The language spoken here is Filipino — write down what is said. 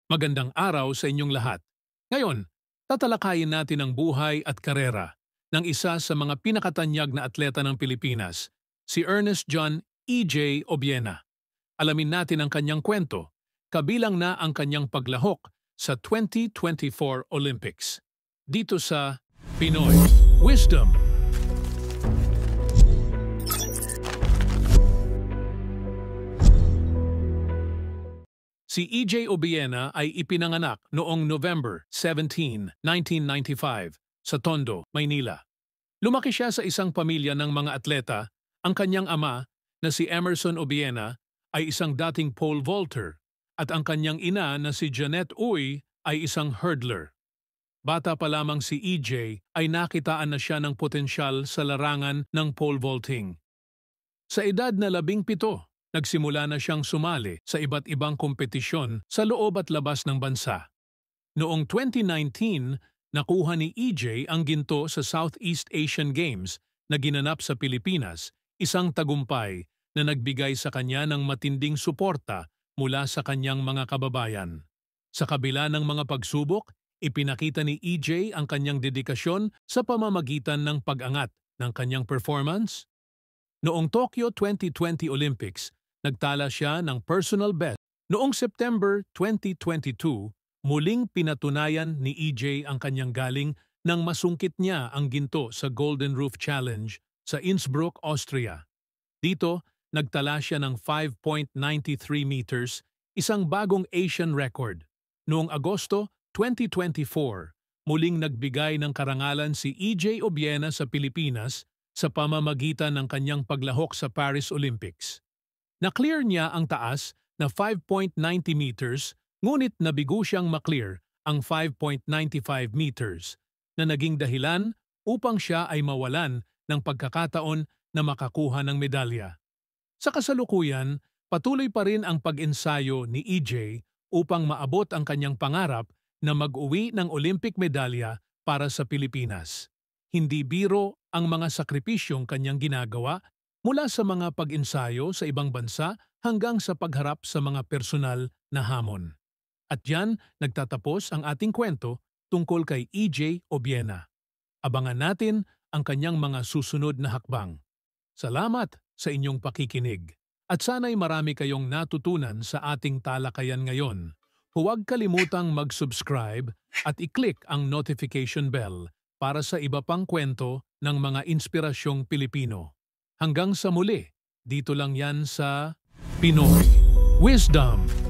Magandang araw sa inyong lahat. Ngayon, tatalakayin natin ang buhay at karera ng isa sa mga pinakatanyag na atleta ng Pilipinas, si Ernest John E.J. Obiena. Alamin natin ang kanyang kwento, kabilang na ang kanyang paglahok sa 2024 Olympics. Dito sa Pinoy Wisdom. Si E.J. Obiena ay ipinanganak noong November 17, 1995 sa Tondo, Maynila. Lumaki siya sa isang pamilya ng mga atleta. Ang kanyang ama na si Emerson Obiena ay isang dating pole vaulter at ang kanyang ina na si Janet Uy ay isang hurdler. Bata pa lamang si E.J. ay nakitaan na siya ng potensyal sa larangan ng pole vaulting. Sa edad na 17, nagsimula na siyang sumali sa iba't ibang kompetisyon sa loob at labas ng bansa. Noong 2019, nakuha ni E.J. ang ginto sa Southeast Asian Games na ginanap sa Pilipinas, isang tagumpay na nagbigay sa kanya ng matinding suporta mula sa kanyang mga kababayan. Sa kabila ng mga pagsubok, ipinakita ni E.J. ang kanyang dedikasyon sa pamamagitan ng pag-angat ng kanyang performance. Noong Tokyo 2020 Olympics, nagtala siya ng personal best. Noong September 2022, muling pinatunayan ni E.J. ang kanyang galing nang masungkit niya ang ginto sa Golden Roof Challenge sa Innsbruck, Austria. Dito, nagtala siya ng 5.93 meters, isang bagong Asian record. Noong Agosto 2024, muling nagbigay ng karangalan si E.J. Obiena sa Pilipinas sa pamamagitan ng kanyang paglahok sa Paris Olympics. Na-clear niya ang taas na 5.90 meters, ngunit nabigo siyang maklear ang 5.95 meters na naging dahilan upang siya ay mawalan ng pagkakataon na makakuha ng medalya. Sa kasalukuyan, patuloy pa rin ang pag-ensayo ni E.J. upang maabot ang kanyang pangarap na mag-uwi ng Olympic medalya para sa Pilipinas. Hindi biro ang mga sakripisyong kanyang ginagawa mula sa mga pag-ensayo sa ibang bansa hanggang sa pagharap sa mga personal na hamon. At yan, nagtatapos ang ating kwento tungkol kay E.J. Obiena. Abangan natin ang kanyang mga susunod na hakbang. Salamat sa inyong pakikinig. At sana'y marami kayong natutunan sa ating talakayan ngayon. Huwag kalimutang mag-subscribe at i-click ang notification bell para sa iba pang kwento ng mga inspirasyong Pilipino. Hanggang sa muli, dito lang yan sa Pinoy Wisdom.